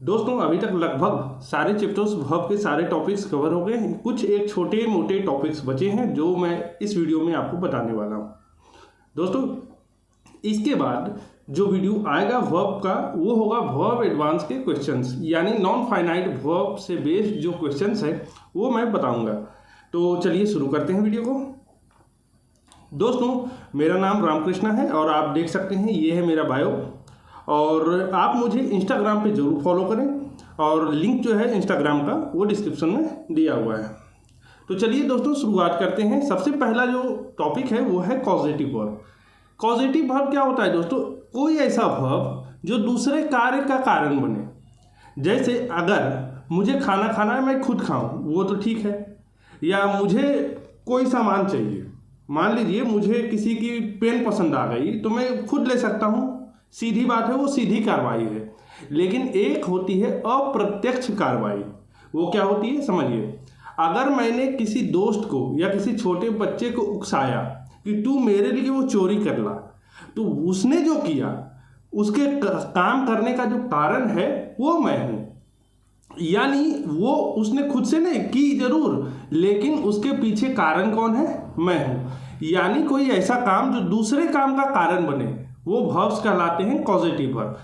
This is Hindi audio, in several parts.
दोस्तों अभी तक लगभग सारे चैप्टर्स वर्ब के सारे टॉपिक्स कवर हो गए हैं। कुछ एक छोटे मोटे टॉपिक्स बचे हैं जो मैं इस वीडियो में आपको बताने वाला हूँ। दोस्तों इसके बाद जो वीडियो आएगा वर्ब का वो होगा वर्ब एडवांस के क्वेश्चंस, यानी नॉन फाइनाइट वर्ब से बेस्ड जो क्वेश्चंस है वो मैं बताऊंगा। तो चलिए शुरू करते हैं वीडियो को। दोस्तों मेरा नाम रामकृष्णा है और आप देख सकते हैं ये है मेरा बायो, और आप मुझे इंस्टाग्राम पे ज़रूर फॉलो करें और लिंक जो है इंस्टाग्राम का वो डिस्क्रिप्शन में दिया हुआ है। तो चलिए दोस्तों शुरुआत करते हैं। सबसे पहला जो टॉपिक है वो है कॉजेटिव वर्ब। कॉजेटिव वर्ब क्या होता है दोस्तों? कोई ऐसा वर्ब जो दूसरे कार्य का कारण बने। जैसे अगर मुझे खाना खाना है मैं खुद खाऊं वो तो ठीक है, या मुझे कोई सामान चाहिए, मान लीजिए मुझे किसी की पेन पसंद आ गई तो मैं खुद ले सकता हूँ, सीधी बात है, वो सीधी कार्रवाई है। लेकिन एक होती है अप्रत्यक्ष कार्रवाई। वो क्या होती है समझिए। अगर मैंने किसी दोस्त को या किसी छोटे बच्चे को उकसाया कि तू मेरे लिए वो चोरी कर ला, तो उसने जो किया उसके काम करने का जो कारण है वो मैं हूँ। यानी वो उसने खुद से नहीं की जरूर, लेकिन उसके पीछे कारण कौन है? मैं हूँ। यानी कोई ऐसा काम जो दूसरे काम का कारण बने वो वर्ब्स कहलाते हैं कॉजेटिव वर्ब।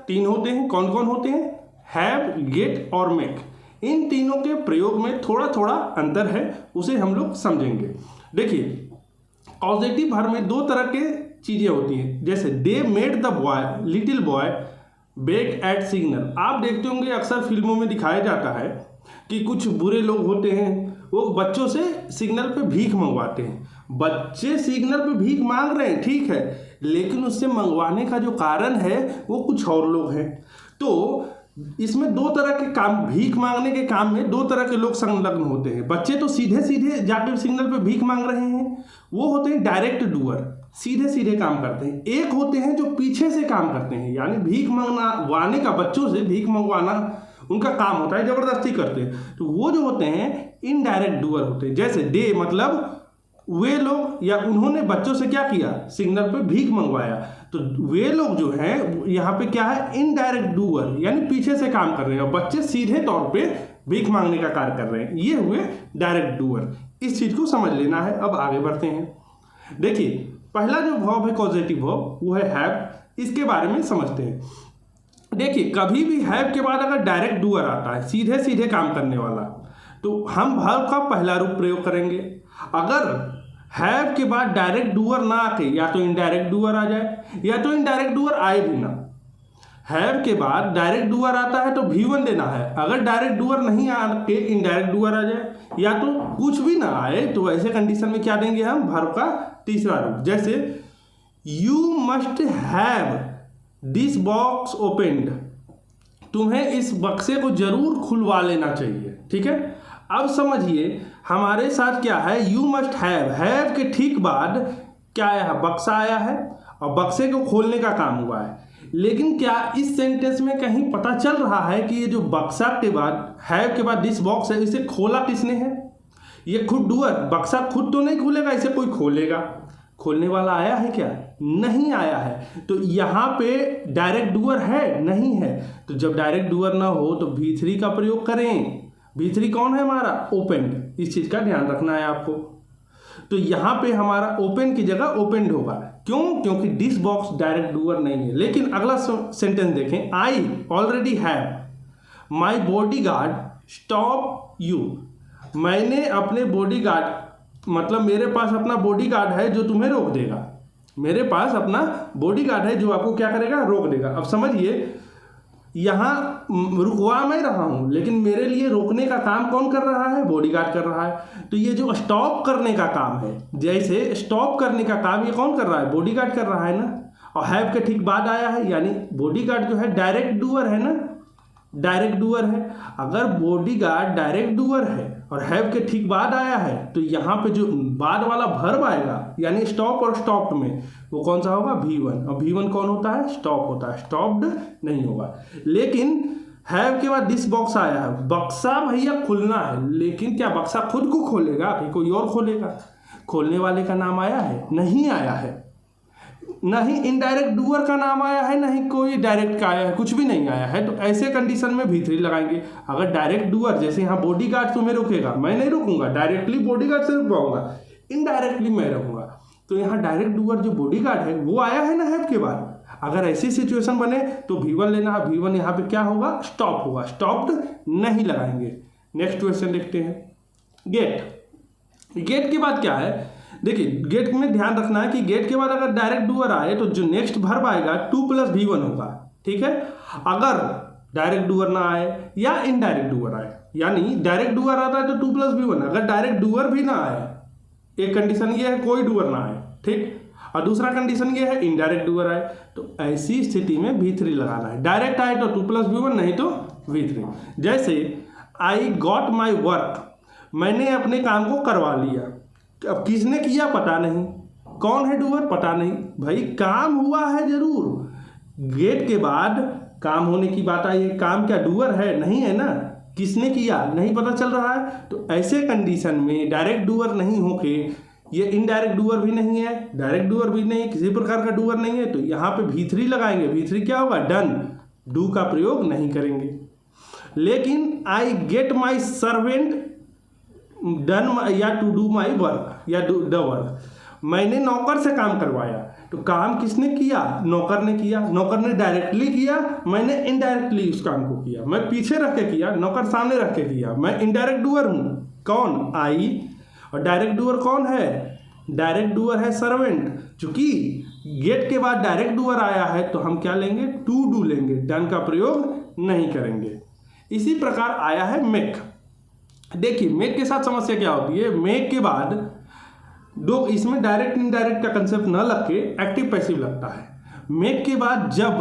तीन होते हैं। कौन कौन होते हैं? हैव, गेट और मेक। इन तीनों के प्रयोग में थोड़ा थोड़ा अंतर है, उसे हम लोग समझेंगे। देखिए कॉजेटिव वर्ब में दो तरह के चीजें होती हैं। जैसे they made the boy, little boy beg at signal. आप देखते होंगे अक्सर फिल्मों में दिखाया जाता है कि कुछ बुरे लोग होते हैं वो बच्चों से सिग्नल पे भीख मंगवाते हैं। बच्चे सिग्नल पे भीख मांग रहे हैं, ठीक है, लेकिन उससे मंगवाने का जो कारण है वो कुछ और लोग हैं। तो इसमें दो तरह के काम, भीख मांगने के काम में दो तरह के लोग संलग्न होते हैं। बच्चे तो सीधे सीधे जाकर सिग्नल पे भीख मांग रहे हैं, वो होते हैं डायरेक्ट डूअर, सीधे सीधे काम करते हैं। एक होते हैं जो पीछे से काम करते हैं, यानी भीख मंगवाने का, बच्चों से भीख मंगवाना उनका काम होता है, जबरदस्ती करते हैं। तो वो जो होते हैं इनडायरेक्ट डूअर होते हैं। जैसे दे मतलब वे लोग या उन्होंने बच्चों से क्या किया? सिग्नल पे भीख मंगवाया। तो वे लोग जो हैं यहाँ पे क्या है? इनडायरेक्ट डूअर, यानी पीछे से काम कर रहे हैं, और बच्चे सीधे तौर पे भीख मांगने का कार्य कर रहे हैं। ये हुए डायरेक्ट डूअर। इस चीज को समझ लेना है। अब आगे बढ़ते हैं। देखिए पहला जो वर्ब है कॉजेटिव वर्ब वो है हैव। इसके बारे में समझते हैं। देखिए कभी भी हैव के बाद अगर डायरेक्ट डूअर आता है, सीधे सीधे काम करने वाला, तो हम वर्ब का पहला रूप प्रयोग करेंगे। अगर हैव के बाद डायरेक्ट डूअर ना आके या तो इनडायरेक्ट डूअर आ जाए या तो इनडायरेक्ट डूअर आए भी ना। हैव के बाद डायरेक्ट डूअर आता है तो V1 देना है। अगर डायरेक्ट डूअर नहीं आके इनडायरेक्ट डूअर आ जाए या तो कुछ भी ना आए, तो ऐसे कंडीशन में क्या देंगे हम? वर्ब का तीसरा रूप। जैसे you must have this box opened. तुम्हें इस बक्से को जरूर खुलवा लेना चाहिए, ठीक है। अब समझिए हमारे साथ क्या है? यू मस्ट हैव के ठीक बाद क्या आया है? बक्सा आया है, और बक्से को खोलने का काम हुआ है। लेकिन क्या इस सेंटेंस में कहीं पता चल रहा है कि ये जो बक्सा के बाद हैव के बाद दिस बॉक्स है, इसे खोला किसने है? ये खुद डूअर। बक्सा खुद तो नहीं खुलेगा, इसे कोई खोलेगा। खोलने वाला आया है क्या? नहीं आया है। तो यहाँ पे डायरेक्ट डूअर है? नहीं है। तो जब डायरेक्ट डूअर ना हो तो V3 का प्रयोग करें। V3 कौन है हमारा? ओपेंड। इस चीज का ध्यान रखना है आपको। तो यहाँ पे हमारा ओपन की जगह ओपेंड होगा। क्यों? क्योंकि दिस बॉक्स डायरेक्ट डूअर नहीं है। लेकिन अगला सेंटेंस देखें। I already have my body guard stop you. मैंने अपने बॉडी गार्ड, मतलब मेरे पास अपना बॉडी गार्ड है जो तुम्हें रोक देगा। मेरे पास अपना बॉडी गार्ड है जो आपको क्या करेगा? रोक देगा। अब समझिए यहाँ रुकवा मैं रहा हूं, लेकिन मेरे लिए रोकने का काम कौन कर रहा है? बॉडीगार्ड कर रहा है। तो ये जो स्टॉप करने का काम है, जैसे स्टॉप करने का काम ये कौन कर रहा है? बॉडीगार्ड कर रहा है ना। और हैव के ठीक बाद आया है, यानी बॉडीगार्ड जो है डायरेक्ट डूअर है ना, डायरेक्ट डूअर है। अगर बॉडीगार्ड डायरेक्ट डूअर है और हैव के ठीक बाद आया है, तो यहाँ पे जो बाद वाला वर्ब आएगा, यानी स्टॉप और स्टॉप्ड में, वो कौन सा होगा? V1। और V1 कौन होता है? स्टॉप होता है, स्टॉप्ड नहीं होगा। लेकिन हैव के बाद दिस बॉक्स आया है, बक्सा भैया खुलना है, लेकिन क्या बक्सा खुद को खोलेगा कि कोई और खोलेगा? खोलने वाले का नाम आया है? नहीं आया है। ना ही इनडायरेक्ट डूअर का नाम आया है, ना ही कोई डायरेक्ट का आया है, कुछ भी नहीं आया है। तो ऐसे कंडीशन में V3 लगाएंगे। अगर डायरेक्ट डूअर, जैसे यहाँ बॉडीगार्ड तुम्हें रोकेगा, मैं नहीं रुकूंगा, डायरेक्टली बॉडीगार्ड से रुकवाऊंगा, इनडायरेक्टली मैं रहूंगा। तो यहाँ डायरेक्ट डूअर जो बॉडीगार्ड है वो आया है ना हैव के बाद। अगर ऐसी सिचुएशन बने तो V1 लेना है। V1 यहाँ पे क्या होगा, स्टॉप होगा, स्टॉप्ड नहीं लगाएंगे। नेक्स्ट क्वेश्चन देखते हैं। गेट के बाद क्या है, देखिए गेट में ध्यान रखना है कि गेट के बाद अगर डायरेक्ट डूअर आए तो जो नेक्स्ट वर्ब आएगा 2 + V1 होगा, ठीक है। अगर डायरेक्ट डूअर ना आए या इनडायरेक्ट डूअर आए, यानी डायरेक्ट डूअर आता है तो 2 + V1, अगर डायरेक्ट डूअर भी ना आए, एक कंडीशन ये है कोई डूअर ना आए, ठीक, और दूसरा कंडीशन ये है इनडायरेक्ट डूअर आए, तो ऐसी स्थिति में V3 लगाना है। डायरेक्ट आए तो 2 + V1, नहीं तो V3। जैसे आई गॉट माई वर्क, मैंने अपने काम को करवा लिया। अब किसने किया पता नहीं, कौन है डूअर पता नहीं, भाई काम हुआ है जरूर। गेट के बाद काम होने की बात आई है, काम क्या डूअर है, नहीं है ना, किसने किया नहीं पता चल रहा है। तो ऐसे कंडीशन में डायरेक्ट डूअर नहीं होके, ये इनडायरेक्ट डूअर भी नहीं है, डायरेक्ट डूअर भी नहीं, किसी प्रकार का डूअर नहीं है, तो यहाँ पे V3 लगाएंगे। V3 क्या होगा, डन, डू का प्रयोग नहीं करेंगे। लेकिन I get my servant done या टू डू माई वर्क या डू द वर्क, मैंने नौकर से काम करवाया, तो काम किसने किया, नौकर ने किया। नौकर ने डायरेक्टली किया, मैंने इनडायरेक्टली उस काम को किया। मैं पीछे रख के किया, नौकर सामने रख के किया, मैं इनडायरेक्ट डूअर हूँ। कौन, आई, और डायरेक्ट डूअर कौन है, डायरेक्ट डूअर है सर्वेंट। चूंकि गेट के बाद डायरेक्ट डूअर आया है तो हम क्या लेंगे, टू डू लेंगे, डन का प्रयोग नहीं करेंगे। इसी प्रकार आया है मेक। देखिए मेक के साथ समस्या क्या होती है, मेक के बाद दो, इसमें डायरेक्ट इनडायरेक्ट का कंसेप्ट न लग के एक्टिव पैसिव लगता है। मेक के बाद जब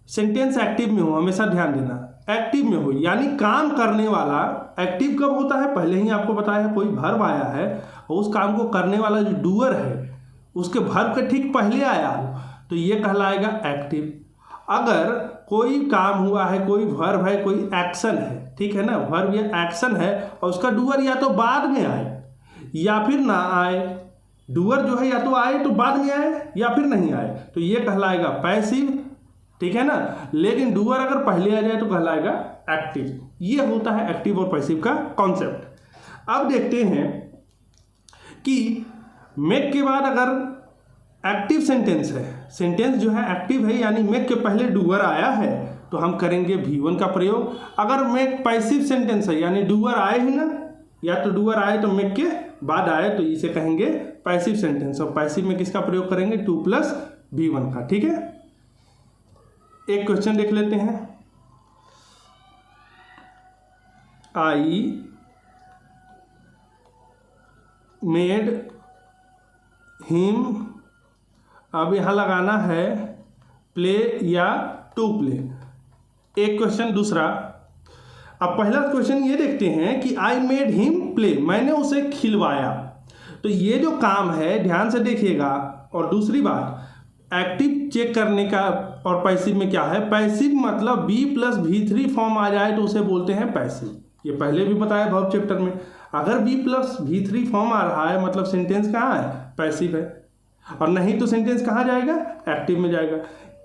सेंटेंस एक्टिव में हो, हमेशा ध्यान देना, एक्टिव में हो, यानी काम करने वाला। एक्टिव कब होता है, पहले ही आपको बताया है, कोई वर्ब आया है और उस काम को करने वाला जो डूअर है उसके वर्ब के ठीक पहले आया हो तो ये कहलाएगा एक्टिव। अगर कोई काम हुआ है, कोई वर्ब है, कोई एक्शन है, ठीक है ना, वर्ब या एक्शन है और उसका डूअर या तो बाद में आए या फिर ना आए, डूअर जो है या तो आए तो बाद में आए या फिर नहीं आए, तो ये कहलाएगा पैसिव, ठीक है ना। लेकिन डूअर अगर पहले आ जाए तो कहलाएगा एक्टिव। ये होता है एक्टिव और पैसिव का कॉन्सेप्ट। अब देखते हैं कि मेक के बाद अगर एक्टिव सेंटेंस है, सेंटेंस जो है एक्टिव है, यानी मेक के पहले डूअर आया है तो हम करेंगे V1 का प्रयोग। अगर मेक पैसिव सेंटेंस है, यानी डूअर आए ही ना, या तो डूअर आए तो मेक के बाद आए, तो इसे कहेंगे पैसिव सेंटेंस। और पैसिव में किसका प्रयोग करेंगे, 2 + V1 का, ठीक है। एक क्वेश्चन देख लेते हैं। आई मेड हिम, अब यहां लगाना है प्ले या टू प्ले। एक क्वेश्चन दूसरा। अब पहला क्वेश्चन ये देखते हैं कि आई मेड हिम प्ले, मैंने उसे खिलवाया। तो ये जो काम है ध्यान से देखिएगा। और दूसरी बात, एक्टिव चेक करने का और पैसिव में क्या है, पैसिव मतलब B + V3 फॉर्म आ जाए तो उसे बोलते हैं पैसिव। ये पहले भी बताया वर्ब चैप्टर में। अगर B + V3 फॉर्म आ रहा है मतलब सेंटेंस कहाँ है, पैसिव है, और नहीं तो सेंटेंस कहाँ जाएगा, एक्टिव में जाएगा।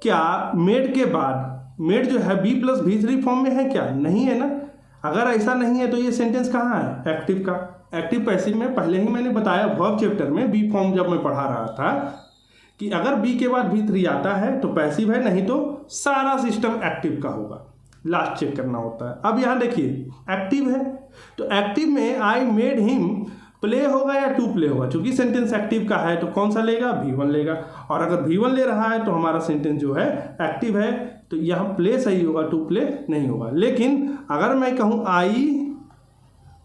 क्या मेड के बाद, मेड जो है B + V3 फॉर्म में है क्या, नहीं है ना। अगर ऐसा नहीं है तो ये सेंटेंस कहाँ है, एक्टिव का। एक्टिव पैसिव में पहले ही मैंने बताया वर्ब चैप्टर में, बी फॉर्म जब मैं पढ़ा रहा था, कि अगर बी के बाद V3 आता है तो पैसिव है, नहीं तो सारा सिस्टम एक्टिव का होगा। लास्ट चेक करना होता है। अब यहाँ देखिए एक्टिव है, तो एक्टिव में आई मेड हिम प्ले होगा या टू प्ले होगा। चूंकि सेंटेंस एक्टिव का है तो कौन सा लेगा, V1 लेगा। और अगर V1 ले रहा है तो हमारा सेंटेंस जो है एक्टिव है, तो यहाँ प्ले सही होगा, टू प्ले नहीं होगा। लेकिन अगर मैं कहूँ I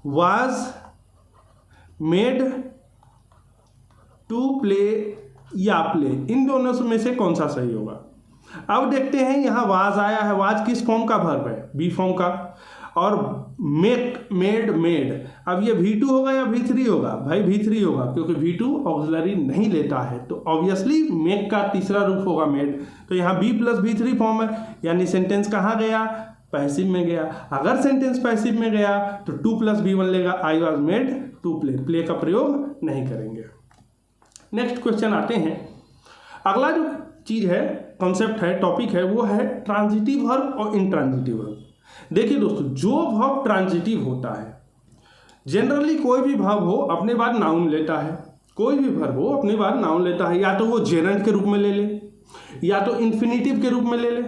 was made to play या प्ले, इन दोनों में से कौन सा सही होगा। अब देखते हैं, यहाँ वाज आया है, वाज किस फॉर्म का वर्ब है, बी फॉर्म का। और मेक, मेड, मेड, अब ये V2 होगा या V3 होगा, भाई V3 होगा, क्योंकि V2 ऑक्सिलरी नहीं लेता है, तो ऑब्वियसली मेक का तीसरा रूप होगा मेड। तो यहाँ B + V3 फॉर्म है, यानी सेंटेंस कहाँ गया, पैसिव में गया। अगर सेंटेंस पैसिव में गया तो 2 + V1 लेगा, I was made to play, play का प्रयोग नहीं करेंगे। नेक्स्ट क्वेश्चन आते हैं। अगला जो चीज़ है, कॉन्सेप्ट है, टॉपिक है, वो है ट्रांजिटिव वर्ब और इंट्रांजिटिव वर्ब। देखिए दोस्तों, जो वर्ब ट्रांजिटिव होता है, जनरली कोई भी वर्ब हो अपने बाद नाउन लेता है, कोई भी वर्ब हो अपने बाद नाउन लेता है, या तो वो जेरेंट के रूप में ले ले या तो इन्फिनिटिव के रूप में ले ले।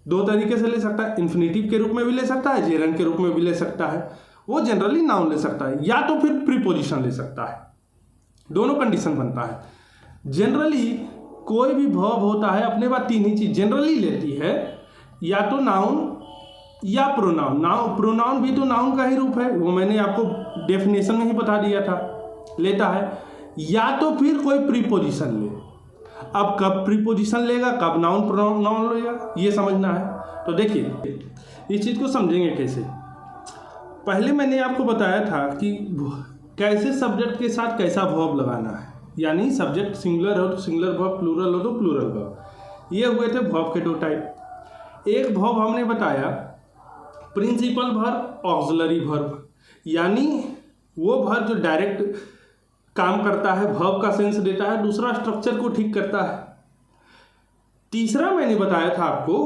दो तरीके से ले सकता है, इन्फिनिटिव के रूप में भी ले सकता है, जेरेंट के रूप में भी ले सकता है। वो जनरली नाउन ले सकता है या तो फिर प्रीपोजिशन ले सकता है, दोनों कंडीशन बनता है। जनरली कोई भी वर्ब होता है अपने बाद तीन ही चीज जनरली लेती है, या तो नाउन या प्रोनाउन। प्रोनाउन भी तो नाउन का ही रूप है, वो मैंने आपको डेफिनेशन में ही बता दिया था, लेता है, या तो फिर कोई प्रीपोजिशन ले। अब कब प्रीपोजिशन लेगा, कब नाउन प्रोनाउन लेगा, ये समझना है। तो देखिए इस चीज़ को समझेंगे कैसे। पहले मैंने आपको बताया था कि कैसे सब्जेक्ट के साथ कैसा वर्ब लगाना है, यानी सब्जेक्ट सिंगुलर हो तो सिंगुलर वर्ब, प्लूरल हो तो प्लूरल वर्ब। ये हुए थे वर्ब के दो टाइप। एक वर्ब हमने बताया प्रिंसिपल वर्ब, ऑक्सिलरी वर्ब, यानी वो वर्ब जो डायरेक्ट काम करता है, वर्ब का सेंस देता है, दूसरा स्ट्रक्चर को ठीक करता है। तीसरा मैंने बताया था आपको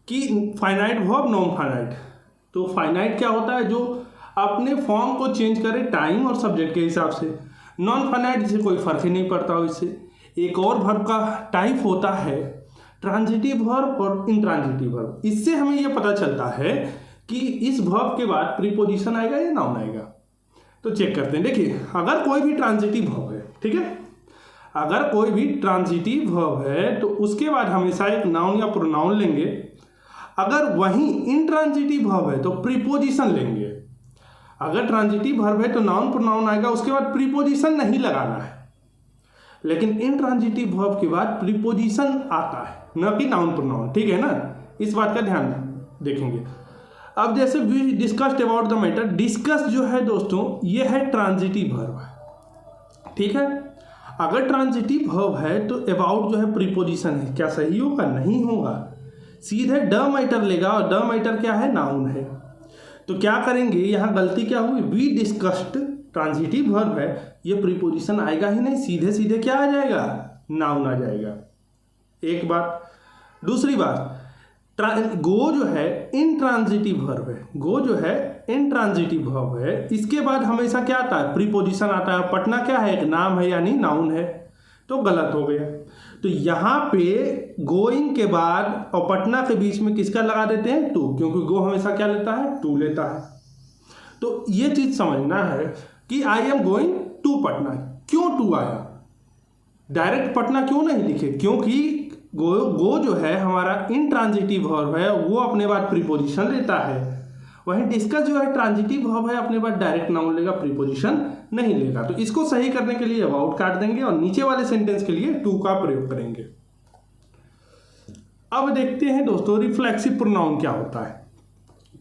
कि फाइनाइट वर्ब, नॉन फाइनाइट। तो फाइनाइट क्या होता है, जो अपने फॉर्म को चेंज करे टाइम और सब्जेक्ट के हिसाब से। नॉन फाइनाइट जिसे कोई फर्क ही नहीं पड़ता हो इससे। एक और वर्ब का टाइप होता है ट्रांजिटिव वर्ब और इंट्रांजिटिव वर्ब। इससे हमें यह पता चलता है कि इस वर्ब के बाद प्रीपोजिशन आएगा या नाउन आएगा। तो चेक करते हैं। देखिए अगर कोई भी ट्रांजिटिव वर्ब है, ठीक है, अगर कोई भी ट्रांजिटिव वर्ब है तो उसके बाद हमेशा एक नाउन या प्रोनाउन लेंगे। अगर वहीं इंट्रांजिटिव वर्ब है तो प्रीपोजिशन लेंगे। अगर ट्रांजिटिव वर्ब है तो नाउन प्रोनाउन आएगा, उसके बाद प्रीपोजिशन नहीं लगाना है। लेकिन इंट्रांजिटिव वर्ब के बाद प्रीपोजिशन आता है, न कि नाउन प्रोनाउन, ठीक है ना। इस बात का ध्यान देखेंगे। अब जैसे we discussed about the matter, discuss जो है दोस्तों ये है ट्रांजिटिव वर्ब, ठीक है। अगर ट्रांजिटिव वर्ब है तो अबाउट जो है प्रीपोजिशन है। क्या सही होगा? नहीं होगा, सीधे द मैटर लेगा, और द मैटर क्या है? नाउन है। तो क्या करेंगे, यहाँ गलती क्या हुई, वी डिस्कस्ड ट्रांजिटिव वर्ब है, ये प्रीपोजिशन आएगा ही नहीं, सीधे सीधे क्या आ जाएगा? नाउन आ जाएगा। एक बात। दूसरी बात, गो जो है इंट्रांजिटिव वर्ब है, गो जो है इंट्रांजिटिव वर्ब है, इसके बाद हमेशा क्या आता है? प्रीपोजिशन आता है। पटना क्या है? एक नाम है, यानी नाउन है, तो गलत हो गया। तो यहाँ पे गोइंग के बाद और पटना के बीच में किसका लगा देते हैं? टू, क्योंकि गो हमेशा क्या लेता है? टू लेता है। तो ये चीज समझना है कि I am going to Patna. क्यों टू आया? डायरेक्ट पटना क्यों नहीं लिखे? क्योंकि गो जो है हमारा इंट्रांजिटिव वर्ब है, वो अपने बाद प्रीपोजिशन लेता है। वहीं डिस्कस जो है ट्रांजिटिव वर्ब है, अपने बाद डायरेक्ट नाउन लेगा, प्रीपोजिशन नहीं लेगा। तो इसको सही करने के लिए अबाउट काट देंगे और नीचे वाले सेंटेंस के लिए टू का प्रयोग करेंगे। अब देखते हैं दोस्तों रिफ्लेक्सिव प्रोनाउन क्या होता है,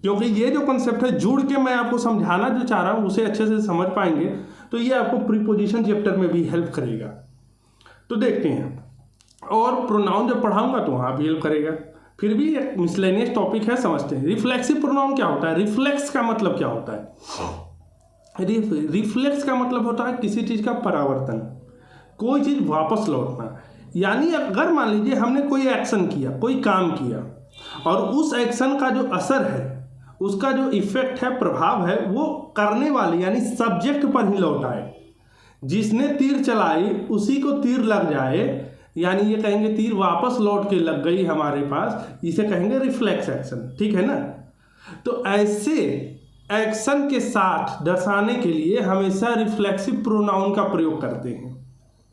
क्योंकि ये जो कॉन्सेप्ट है जुड़ के मैं आपको समझाना जो चाह रहा हूं उसे अच्छे से समझ पाएंगे, तो ये आपको प्रीपोजिशन चैप्टर में भी हेल्प करेगा। तो देखते हैं, और प्रोनाउन जब पढ़ाऊंगा तो वहाँ भी हेल्प करेगा। फिर भी एक मिसलेनियस टॉपिक है, समझते हैं। रिफ्लेक्सिव प्रोनाउन क्या होता है? रिफ्लेक्स का मतलब क्या होता है? रिफ्लेक्स का मतलब होता है किसी चीज़ का परावर्तन, कोई चीज़ वापस लौटना। यानी अगर मान लीजिए हमने कोई एक्शन किया, कोई काम किया, और उस एक्शन का जो असर है, उसका जो इफेक्ट है, प्रभाव है, वो करने वाले यानी सब्जेक्ट पर ही लौट आए। जिसने तीर चलाई उसी को तीर लग जाए, यानी ये कहेंगे तीर वापस लौट के लग गई हमारे पास, इसे कहेंगे रिफ्लेक्स एक्शन, ठीक है ना। तो ऐसे एक्शन के साथ दर्शाने के लिए हमेशा रिफ्लेक्सिव प्रोनाउन का प्रयोग करते हैं।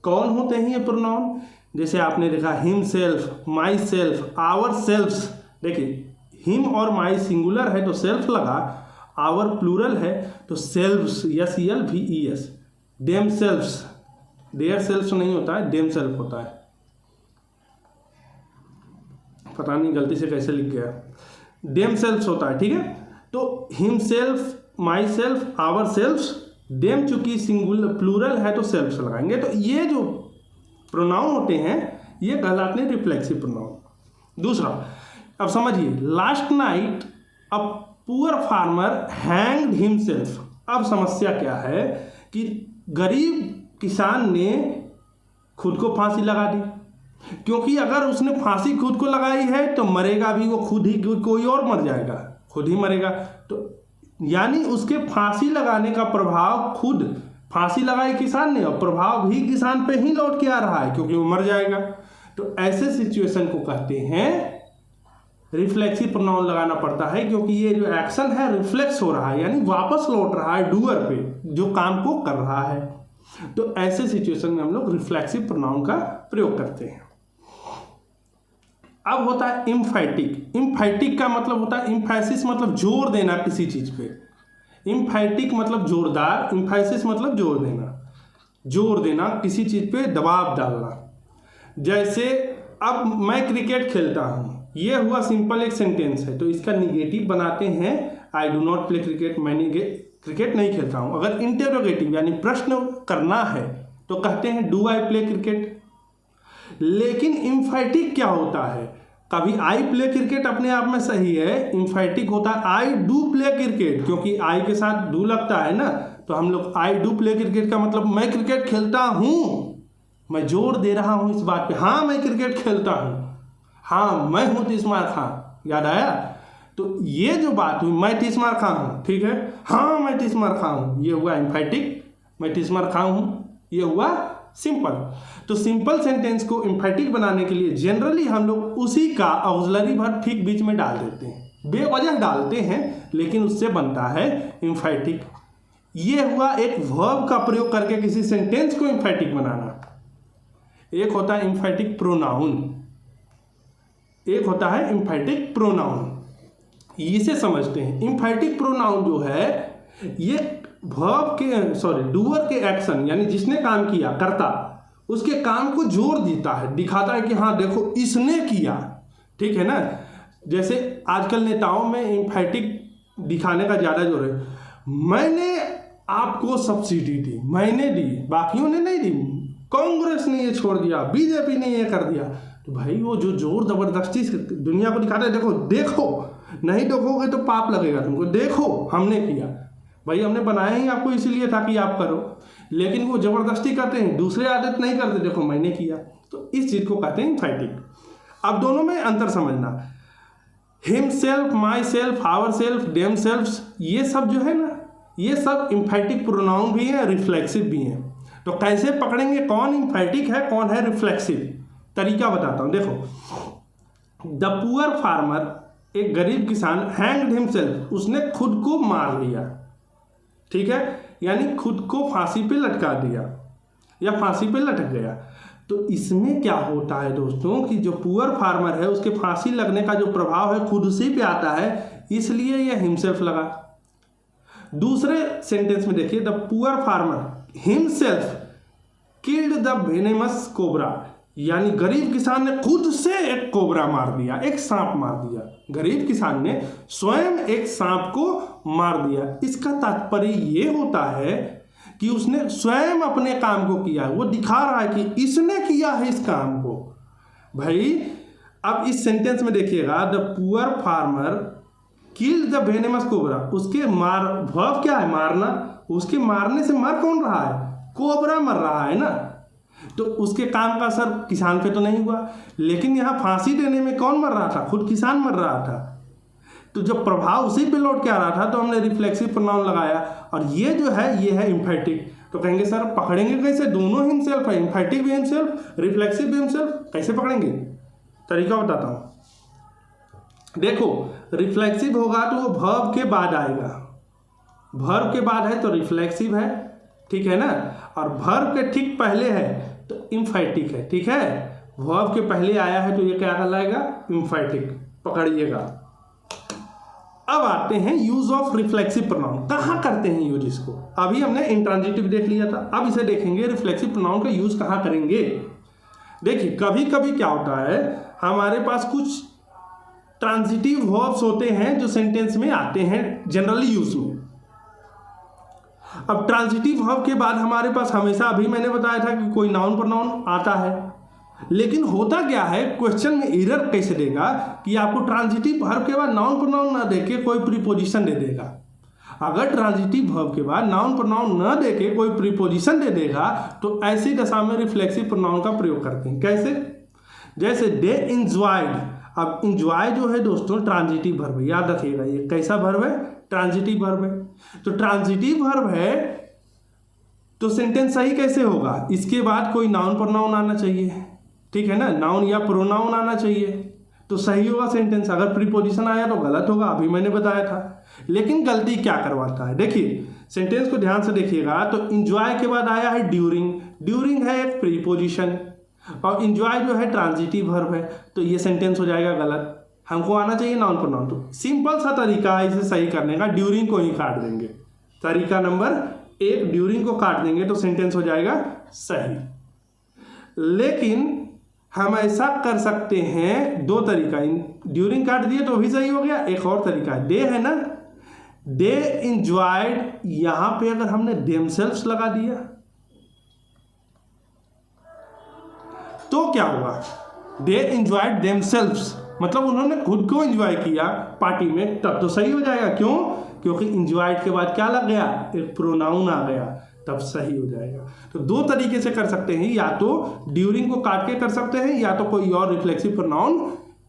कौन होते हैं ये प्रोनाउन? जैसे आपने देखा himself, myself, ourselves. देखिए हिम और माई सिंगुलर है तो सेल्फ लगा, आवर प्लूरल है तो सेल्फ्स, SELVES। देम सेल्फ्स, देयर सेल्फ्स नहीं होता है, देम सेल्फ होता है। पता नहीं गलती से कैसे लिख गया, देम सेल्फ्स होता है, ठीक है। तो himself, myself, ourselves, them चूंकि सिंगुलर प्लूरल है तो सेल्फ्स लगाएंगे। तो ये जो प्रोनाउन होते हैं ये कहलाते हैं रिफ्लेक्सिव प्रोनाउन। दूसरा, अब समझिए, last night a poor farmer hanged himself. अब समस्या क्या है कि गरीब किसान ने खुद को फांसी लगा दी। क्योंकि अगर उसने फांसी खुद को लगाई है तो मरेगा भी वो खुद ही, कोई और मर जाएगा, खुद ही मरेगा। तो यानी उसके फांसी लगाने का प्रभाव, खुद फांसी लगाई किसान ने और प्रभाव भी किसान पे ही लौट के आ रहा है, क्योंकि वो मर जाएगा। तो ऐसे सिचुएशन को कहते हैं रिफ्लेक्सिव प्रोनाउन लगाना पड़ता है, क्योंकि ये जो एक्शन है रिफ्लेक्स हो रहा है, यानी वापस लौट रहा है डूअर पे, जो काम को कर रहा है। तो ऐसे सिचुएशन में हम लोग रिफ्लेक्सिव प्रोनाउन का प्रयोग करते हैं। अब होता है इम्फैटिक। इम्फैटिक का मतलब होता है, इम्फैसिस मतलब जोर देना किसी चीज पे, इम्फैटिक मतलब जोरदार, इम्फैसिस मतलब जोर देना किसी चीज पे, दबाव डालना। जैसे अब मैं क्रिकेट खेलता हूँ, ये हुआ सिंपल एक सेंटेंस है, तो इसका निगेटिव बनाते हैं I do not play cricket, मैं क्रिकेट नहीं खेलता हूँ। अगर इंटेरोगेटिव यानी प्रश्न करना है तो कहते हैं डू आई प्ले क्रिकेट। लेकिन इम्फैटिक क्या होता है, कभी आई प्ले क्रिकेट अपने आप में सही है, इम्फैटिक होता है आई डू प्ले क्रिकेट, क्योंकि आई के साथ डू लगता है ना, तो हम लोग आई डू प्ले क्रिकेट का मतलब मैं क्रिकेट खेलता हूँ, मैं जोर दे रहा हूँ इस बात पे, हाँ मैं क्रिकेट खेलता हूँ, हाँ मैं हूँ तीसमार खां, याद आया। तो ये जो बात हुई मैं तीसमार खां हूँ, ठीक है, हाँ मैं तीसमार खां हूँ, ये हुआ इम्फैटिक, मैं तीसमार खां हूँ, ये हुआ सिंपल। तो सिंपल सेंटेंस को इम्फैटिक बनाने के लिए जनरली हम लोग उसी का ऑक्सिलरी वर्ब ठीक बीच में डाल देते हैं, बेवजह डालते हैं, लेकिन उससे बनता है इम्फैटिक। ये हुआ एक वर्ब का प्रयोग करके किसी सेंटेंस को इम्फैटिक बनाना। एक होता है इम्फैटिक प्रोनाउन, एक होता है इम्फैटिक प्रोनाउन, इसे समझते हैं। इम्फैटिक प्रोनाउन जो है ये वर्ब के डूअर के एक्शन, यानी जिसने काम किया, कर्ता, उसके काम को जोर देता है, दिखाता है कि हाँ देखो इसने किया, ठीक है ना। जैसे आजकल नेताओं में इम्फैटिक दिखाने का ज़्यादा जोर है, मैंने आपको सब्सिडी दी, मैंने दी, बाकियों ने नहीं दी, कांग्रेस ने ये छोड़ दिया, बीजेपी ने ये कर दिया। तो भाई वो जो जोर जबरदस्ती से दुनिया को दिखाता है, देखो देखो, नहीं देखोगे तो पाप लगेगा तुमको, देखो हमने किया, भाई हमने बनाया ही आपको इसीलिए था कि आप करो, लेकिन वो जबरदस्ती करते हैं, दूसरे आदत नहीं करते, देखो मैंने किया। तो इस चीज को कहते हैं इम्फैटिक। अब दोनों में अंतर समझना, himself, myself, ourself, themself, ये सब जो है ना, ये सब इम्फैटिक प्रोनाउन भी है, रिफ्लेक्सिव भी है। तो कैसे पकड़ेंगे कौन इम्फैटिक है कौन है रिफ्लेक्सिव, तरीका बताता हूं। देखो, द पुअर फार्मर, एक गरीब किसान, हैंग्ड हिमसेल्फ, उसने खुद को मार लिया, ठीक है, यानी खुद को फांसी पे लटका दिया या फांसी पे लटक गया। तो इसमें क्या होता है दोस्तों कि जो पुअर फार्मर है उसके फांसी लगने का जो प्रभाव है खुद उसी पे आता है, इसलिए यह हिमसेल्फ लगा। दूसरे सेंटेंस में देखिए, the poor farmer himself killed the venomous cobra, यानी गरीब किसान ने खुद से एक कोबरा मार दिया, एक सांप मार दिया, गरीब किसान ने स्वयं एक सांप को मार दिया। इसका तात्पर्य ये होता है कि उसने स्वयं अपने काम को किया, वो दिखा रहा है कि इसने किया है इस काम को। भाई अब इस सेंटेंस में देखिएगा, the poor farmer killed the venomous cobra, उसके वर्ब क्या है, मारना, उसके मारने से मर कौन रहा है, कोबरा मर रहा है ना। तो उसके काम का असर किसान पे तो नहीं हुआ, लेकिन यहाँ फांसी देने में कौन मर रहा था, खुद किसान मर रहा था। तो जब प्रभाव उसी पे लौट के आ रहा था तो हमने रिफ्लेक्सिव प्रोनाउन लगाया, और ये जो है ये है इम्फैटिक। तो कहेंगे सर पकड़ेंगे कैसे, दोनों हिमसेल्फ है, इम्फैटिक भी हिमसेल्फ, रिफ्लेक्सिव भी हिमसेल्फ, कैसे पकड़ेंगे, तरीका बताता हूँ। देखो, रिफ्लेक्सिव होगा तो वो वर्ब के बाद आएगा, वर्ब के बाद है तो रिफ्लेक्सिव है, ठीक है ना, और वर्ब के ठीक पहले है तो इम्फैटिक है, ठीक है। वर्ब के पहले आया है तो ये क्या कहलाएगा, इम्फैटिक, पकड़िएगा। अब आते हैं यूज ऑफ रिफ्लेक्सिव प्रोनाउन, कहाँ करते हैं यूज इसको। अभी हमने इंट्रांजिटिव देख लिया था, अब इसे देखेंगे रिफ्लेक्सिव प्रोनाउन का यूज कहाँ करेंगे। देखिए कभी कभी क्या होता है, हमारे पास कुछ ट्रांजिटिव वर्ब्स होते हैं जो सेंटेंस में आते हैं जनरली यूज में। अब ट्रांजिटिव वर्ब के बाद हमारे पास हमेशा, अभी मैंने बताया था कि कोई नाउन प्रोनाउन आता है, लेकिन होता क्या है, क्वेश्चन में एरर कैसे देगा कि आपको ट्रांजिटिव वर्ब के बाद नाउन प्रोनाउन ना देके कोई प्रीपोजिशन दे देगा। अगर ट्रांजिटिव वर्ब के बाद नाउन प्रोनाउन ना देके कोई प्रीपोजिशन दे देगा तो ऐसी दशा में रिफ्लेक्सिव प्रोनाउन का प्रयोग करते हैं। कैसे, जैसे दे इंजॉयड, अब इंजॉय जो है दोस्तों ट्रांजिटिव वर्ब है, याद रखिएगा ये कैसा वर्ब है, ट्रांजिटिव वर्ब है। तो ट्रांजिटिव वर्ब है तो सेंटेंस सही कैसे होगा, इसके बाद कोई नाउन प्रोनाउन आना चाहिए, ठीक है ना, नाउन या प्रोनाउन आना चाहिए तो सही होगा सेंटेंस। अगर प्रीपोजिशन आया तो गलत होगा, अभी मैंने बताया था। लेकिन गलती क्या करवाता है, देखिए सेंटेंस को ध्यान से देखिएगा। तो इंजॉय के बाद आया है ड्यूरिंग, ड्यूरिंग है एक प्रीपोजिशन और इंजॉय जो है ट्रांजिटिव वर्ब है, तो ये सेंटेंस हो जाएगा गलत। हमको आना चाहिए नाउन प्रोनाउन। तो सिंपल सा तरीका है इसे सही करने का, ड्यूरिंग को ही काट देंगे। तरीका नंबर 1, ड्यूरिंग को काट देंगे तो सेंटेंस हो जाएगा सही। लेकिन हम ऐसा कर सकते हैं 2 तरीका, ड्यूरिंग काट दिए तो भी सही हो गया। एक और तरीका है, दे है ना, दे इंजॉयड, यहां पे अगर हमने देमसेल्व्स लगा दिया तो क्या होगा, दे इंजॉयड देमसेल्व्स, मतलब उन्होंने खुद को इंजॉय किया पार्टी में, तब तो सही हो जाएगा। क्यों, क्योंकि इंजॉयड के बाद क्या लग गया, एक प्रोनाउन आ गया, तब सही हो जाएगा। तो 2 तरीके से कर सकते हैं, या तो ड्यूरिंग को काट के कर सकते हैं, या तो कोई और रिफ्लेक्सिव प्रोनाउन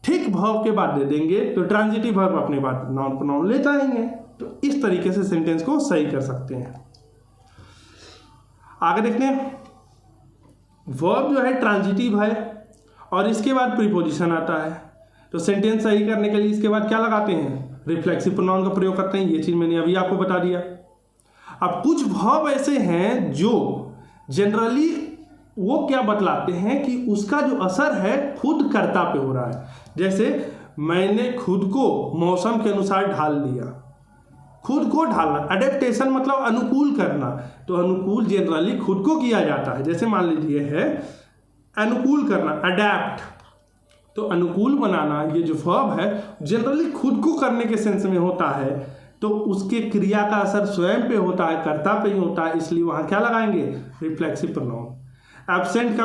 ठीक वर्ब के बाद दे देंगे, तो ट्रांजिटिव वर्ब अपने बाद नाउन प्रोनाउन ले जाएंगे। तो इस तरीके से सेंटेंस को सही कर सकते हैं। आगे देखते हैं, वर्ब जो है ट्रांजिटिव है और इसके बाद प्रीपोजिशन आता है, तो सेंटेंस सही करने के लिए इसके बाद क्या लगाते हैं, रिफ्लेक्सिव प्रोनाउन का प्रयोग करते हैं। ये चीज मैंने अभी आपको बता दिया। अब कुछ वर्ब ऐसे हैं जो जनरली वो क्या बतलाते हैं कि उसका जो असर है खुद कर्ता पे हो रहा है। जैसे मैंने खुद को मौसम के अनुसार ढाल दिया, खुद को ढालना, अडेप्टेशन मतलब अनुकूल करना, तो अनुकूल जनरली खुद को किया जाता है। जैसे मान लीजिए है अनुकूल करना, अडेप्ट, तो अनुकूल बनाना, ये जो वर्ब है जनरली खुद को करने के सेंस में होता है, तो उसके क्रिया का असर स्वयं पे होता है, कर्ता पे ही होता है, इसलिए वहां क्या लगाएंगे, रिफ्लेक्सिव प्रोनाउन। एब्सेंट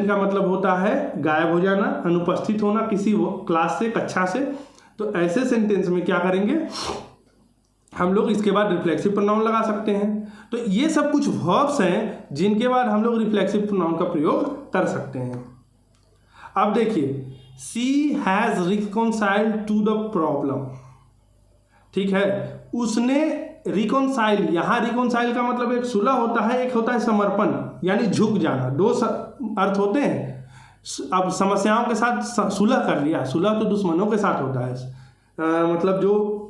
का मतलब होता है गायब हो जाना, अनुपस्थित होना किसी क्लास से, कक्षा से, तो ऐसे सेंटेंस में क्या करेंगे हम लोग, इसके बाद रिफ्लेक्सिव प्रोनाउन लगा सकते हैं। तो ये सब कुछ वर्ब्स हैं जिनके बाद हम लोग रिफ्लेक्सिव प्रोनाउन का प्रयोग कर सकते हैं। अब देखिए, she has reconciled to the problem, ठीक है, उसने रिकॉन्साइल, यहां रिकॉन्साइल का मतलब एक सुलह होता है, एक होता है समर्पण यानी झुक जाना, 2 अर्थ होते हैं। अब समस्याओं के साथ सुलह कर लिया, सुलह तो दुश्मनों के साथ होता है, मतलब जो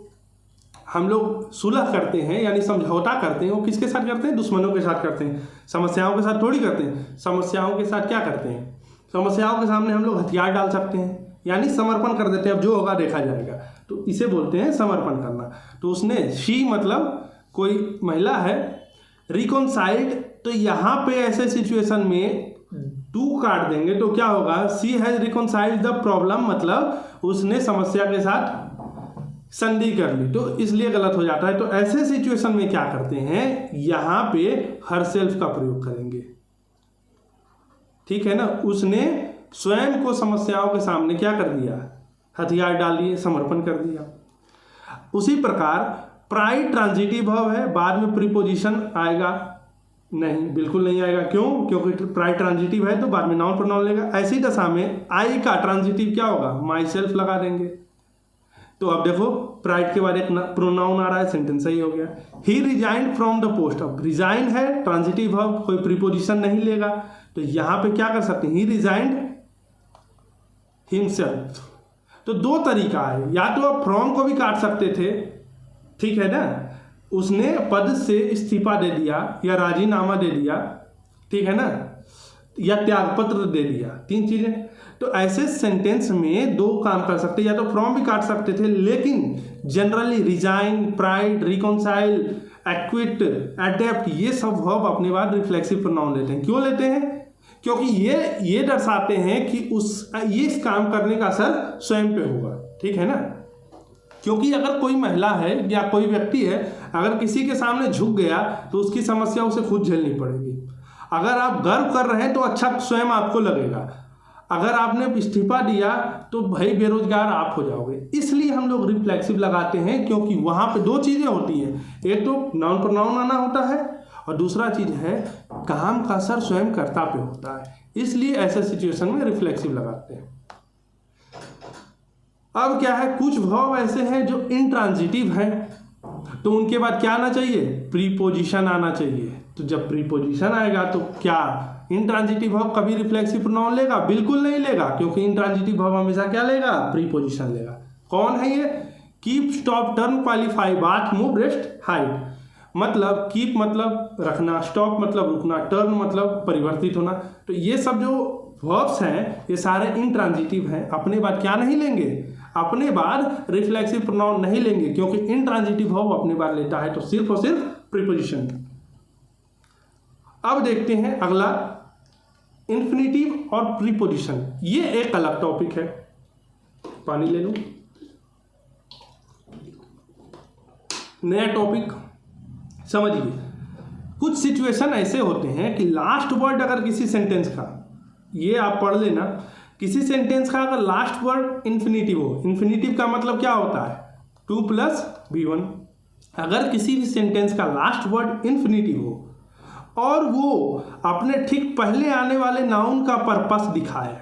हम लोग सुलह करते हैं यानी समझौता करते हैं, वो किसके साथ करते हैं, दुश्मनों के साथ करते हैं, समस्याओं के साथ थोड़ी करते हैं। समस्याओं के साथ क्या करते हैं, समस्याओं के सामने हम लोग हथियार डाल सकते हैं, यानी समर्पण कर देते हैं, अब जो होगा देखा जाएगा, तो इसे बोलते हैं समर्पण करना। तो उसने, शी मतलब कोई महिला है, रिकॉन्साइल्ड, तो यहाँ पे ऐसे सिचुएशन में टू काट देंगे तो क्या होगा, शी हैज रिकॉन्साइल्ड द प्रॉब्लम, मतलब उसने समस्या के साथ संधि कर ली, तो इसलिए गलत हो जाता है। तो ऐसे सिचुएशन में क्या करते हैं, यहाँ पे हरसेल्फ का प्रयोग करेंगे, ठीक है ना, उसने स्वयं को समस्याओं के सामने क्या कर दिया, हथियार डाल दिए, समर्पण कर दिया। उसी प्रकार प्राइड ट्रांजिटिव वर्ब है, बाद में प्रीपोजिशन आएगा, नहीं, बिल्कुल नहीं आएगा। क्यों, क्योंकि प्राइड ट्रांजिटिव है तो बाद में नाउन प्रोनाउन लेगा। ऐसी दशा में आई का ट्रांजिटिव क्या होगा, माई सेल्फ लगा देंगे। तो अब देखो प्राइड के बाद एक प्रोनाउन आ रहा है, सेंटेंस सही हो गया। ही रिजाइंड फ्रॉम द पोस्ट, अब रिजाइंड है ट्रांजिटिव वर्ब, कोई प्रीपोजिशन नहीं लेगा, तो यहां पे क्या कर सकते हैं, ही रिजाइंड हिमसेल्फ। तो 2 तरीका है, या तो आप फ्रॉम को भी काट सकते थे, ठीक है ना, उसने पद से इस्तीफा दे दिया या राजीनामा दे दिया, ठीक है ना, या त्यागपत्र दे दिया, 3 चीजें। तो ऐसे सेंटेंस में 2 काम कर सकते, या तो फ्रॉम भी काट सकते थे, लेकिन generally resign, pride, reconcile, equity, adapt, ये सब वर्ब अपने बाद रिफ्लेक्सिव प्रोनाउन लेते हैं। क्यों लेते हैं, क्योंकि ये दर्शाते हैं कि इस काम करने का असर स्वयं पे होगा, ठीक है ना। क्योंकि अगर कोई महिला है या कोई व्यक्ति है, अगर किसी के सामने झुक गया तो उसकी समस्या उसे खुद झेलनी पड़ेगी। अगर आप गर्व कर रहे हैं तो अच्छा स्वयं आपको लगेगा, अगर आपने इस्तीफा दिया तो भाई बेरोजगार आप हो जाओगे। इसलिए हम लोग रिफ्लेक्सिव लगाते हैं, क्योंकि वहां पे 2 चीजें होती हैं, एक तो नाउन प्रोनाउन आना होता है और दूसरा चीज है काम का असर स्वयं कर्ता पे होता है। इसलिए ऐसे सिचुएशन में रिफ्लेक्सिव लगाते हैं। अब क्या है, कुछ वर्ब ऐसे हैं जो इंट्रांजिटिव हैं, तो उनके बाद क्या आना चाहिए, प्रीपोजिशन आना चाहिए। तो जब प्रीपोजिशन आएगा तो क्या इंट्रांजिटिव वर्ब कभी रिफ्लेक्सिव प्रोनाउन लेगा? बिल्कुल नहीं लेगा, क्योंकि इंट्रांजिटिव वर्ब हमेशा क्या लेगा, प्रीपोजिशन लेगा। कौन है ये? Keep, stop, turn, qualify, bath, move, rest, hide. मतलब कीप मतलब रखना, स्टॉप मतलब रुकना, टर्न मतलब परिवर्तित होना। तो ये सब जो वर्ब्स हैं ये सारे इंट्रांजिटिव हैं, अपने बाद क्या नहीं लेंगे, अपने बाद रिफ्लेक्सिव प्रोनाउन नहीं लेंगे, क्योंकि इंट्रांजिटिव वर्ब अपने बाद लेता है तो सिर्फ और सिर्फ प्रीपोजिशन। अब देखते हैं अगला, इन्फिनेटिव और प्रीपोजिशन। ये एक अलग टॉपिक है। पानी ले लो। नया टॉपिक समझिए। कुछ सिचुएशन ऐसे होते हैं कि लास्ट वर्ड अगर किसी सेंटेंस का, ये आप पढ़ लेना, किसी सेंटेंस का अगर लास्ट वर्ड इन्फिनेटिव हो, इन्फिनेटिव का मतलब क्या होता है, 2 + V1। अगर किसी भी सेंटेंस का लास्ट वर्ड इन्फिनेटिव हो और वो अपने ठीक पहले आने वाले नाउन का पर्पस दिखाए,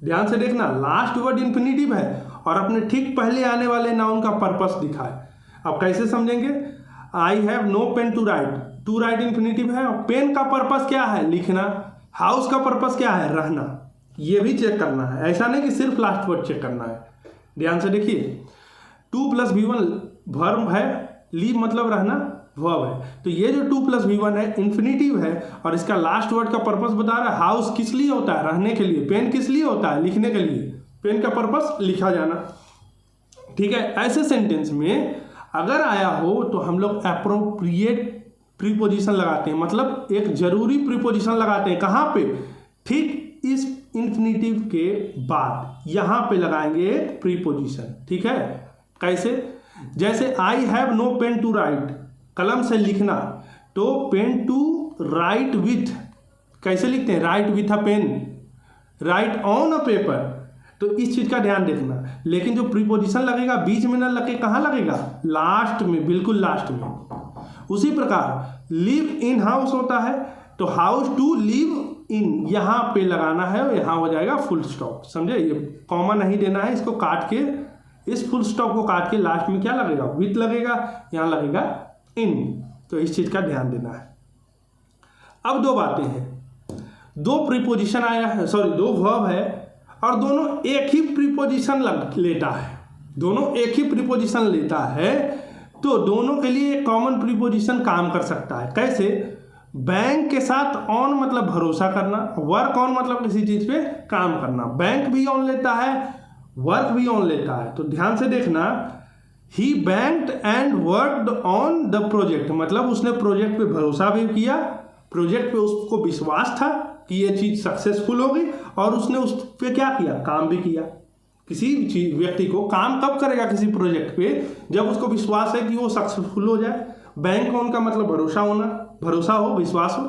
ध्यान से देखना, लास्ट वर्ड इन्फिनेटिव है और अपने ठीक पहले आने वाले नाउन का पर्पस दिखाए। अब कैसे समझेंगे? I have no pen to write, to write infinitive है और पेन का पर्पस क्या है, लिखना। हाउस का पर्पस क्या है, रहना। ये भी चेक करना है, ऐसा नहीं कि सिर्फ लास्ट वर्ड चेक करना है। ध्यान से देखिए, 2 + V1 वर्ब है, लीव मतलब रहना वर्ब है, तो ये जो 2 + V1 है इन्फिनेटिव है और इसका लास्ट वर्ड का पर्पस बता रहा है। हाउस किस लिए होता है, रहने के लिए। पेन किस लिए होता है, लिखने के लिए। पेन का पर्पस लिखा जाना, ठीक है। ऐसे सेंटेंस में अगर आया हो तो हम लोग एप्रोप्रिएट प्रीपोजिशन लगाते हैं, मतलब एक जरूरी प्रीपोजिशन लगाते हैं। कहाँ पे? ठीक इस इन्फिनेटिव के बाद यहाँ पे लगाएंगे एक प्रीपोजिशन, ठीक है। कैसे? जैसे I have no pen to write, कलम से लिखना, तो पेन टू राइट विथ कैसे लिखते हैं, write with a pen, write on a paper. तो इस चीज का ध्यान देखना। लेकिन जो प्रीपोजिशन लगेगा बीच में ना लगे, कहाँ लगेगा, लास्ट में, बिल्कुल लास्ट में। उसी प्रकार लिव इन हाउस होता है तो हाउस टू लिव इन यहाँ पे लगाना है और यहाँ हो जाएगा फुल स्टॉप। समझे? ये कॉमा नहीं देना है, इसको काट के, इस फुल स्टॉप को काट के लास्ट में क्या लगेगा, विथ लगेगा, यहाँ लगेगा इन। तो इस चीज का ध्यान देना है। अब दो बातें हैं, दो प्रीपोजिशन आया है, सॉरी दो वर्ब है और दोनों एक ही प्रीपोजिशन लेता है, दोनों एक ही प्रीपोजिशन लेता है, तो दोनों के लिए एक कॉमन प्रीपोजिशन काम कर सकता है। कैसे? बैंक के साथ ऑन मतलब भरोसा करना, वर्क ऑन मतलब किसी चीज पे काम करना। बैंक भी ऑन लेता है, वर्क भी ऑन लेता है। तो ध्यान से देखना, he banked and worked on the project, मतलब उसने प्रोजेक्ट पे भरोसा भी किया, प्रोजेक्ट पे उसको विश्वास था कि ये चीज सक्सेसफुल होगी और उसने उस पे क्या किया, काम भी किया। किसी चीज व्यक्ति को काम कब करेगा किसी प्रोजेक्ट पे, जब उसको विश्वास है कि वो सक्सेसफुल हो जाए। बैंक ऑन का मतलब भरोसा होना, भरोसा हो, विश्वास हो।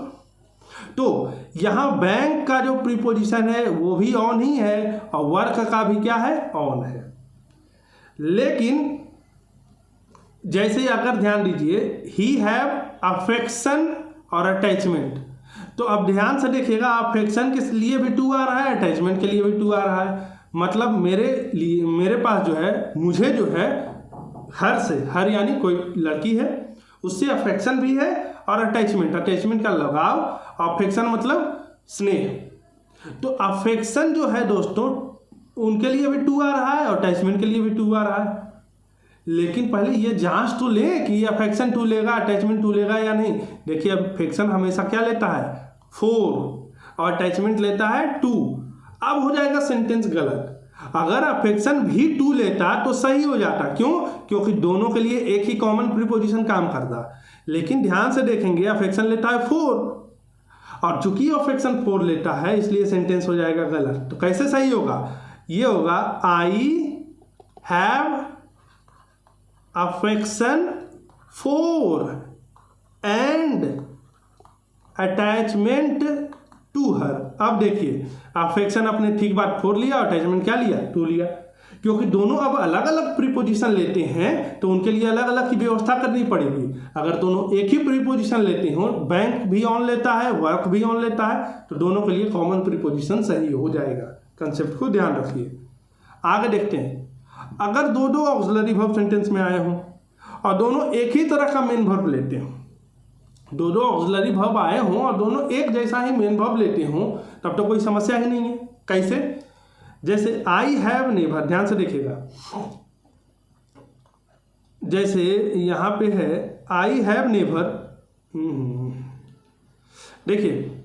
तो यहाँ बैंक का जो प्रीपोजिशन है वो भी ऑन ही है और वर्क का भी क्या है, ऑन है। लेकिन जैसे अगर ध्यान दीजिए, ही हैव अफेक्शन और अटैचमेंट, तो अब ध्यान से देखिएगा, अफेक्शन के लिए भी टू आ रहा है, अटैचमेंट के लिए भी टू आ रहा है। मतलब मेरे पास जो है, मुझे जो है, हर से, हर यानी कोई लड़की है, उससे अफेक्शन भी है और अटैचमेंट, अटैचमेंट का लगाव, अफेक्शन मतलब स्नेह। तो अफेक्शन जो है दोस्तों, उनके लिए भी टू आ रहा है और अटैचमेंट के लिए भी टू आ रहा है। लेकिन पहले ये जांच तो ले कि ये अफेक्शन टू लेगा, अटैचमेंट टू लेगा या नहीं। देखिए, अफेक्शन हमेशा क्या लेता है, 4 और अटैचमेंट लेता है 2। अब हो जाएगा सेंटेंस गलत। अगर अफेक्शन भी 2 लेता तो सही हो जाता। क्यों? क्योंकि दोनों के लिए एक ही कॉमन प्रीपोजिशन काम करता। लेकिन ध्यान से देखेंगे, अफेक्शन लेता है 4 और चूंकि अफेक्शन 4 लेता है इसलिए सेंटेंस हो जाएगा गलत। तो कैसे सही होगा? ये होगा I have affection 4 and attachment to her. अब देखिए, अफेक्शन अपने ठीक बात 4 लिया और अटैचमेंट क्या लिया, 2 लिया। क्योंकि दोनों अब अलग अलग प्रीपोजिशन लेते हैं तो उनके लिए अलग अलग की व्यवस्था करनी पड़ेगी। अगर दोनों एक ही प्रीपोजिशन लेते हो, बैंक भी ऑन लेता है, वर्क भी ऑन लेता है, तो दोनों के लिए कॉमन प्रीपोजिशन सही हो जाएगा। कंसेप्ट को ध्यान रखिए। आगे देखते हैं, अगर दो दो ऑक्सिलरी वर्ब सेंटेंस में आए हों और दोनों एक ही तरह का मेन वर्ब लेते हों, दो दो ऑक्सिलरी वर्ब आए हों और दोनों एक जैसा ही मेन वर्ब लेते हों, तब तो कोई समस्या ही नहीं है। कैसे? जैसे आई हैव नेवर, ध्यान से देखिएगा, जैसे यहाँ पे है आई हैव नेवर, देखिए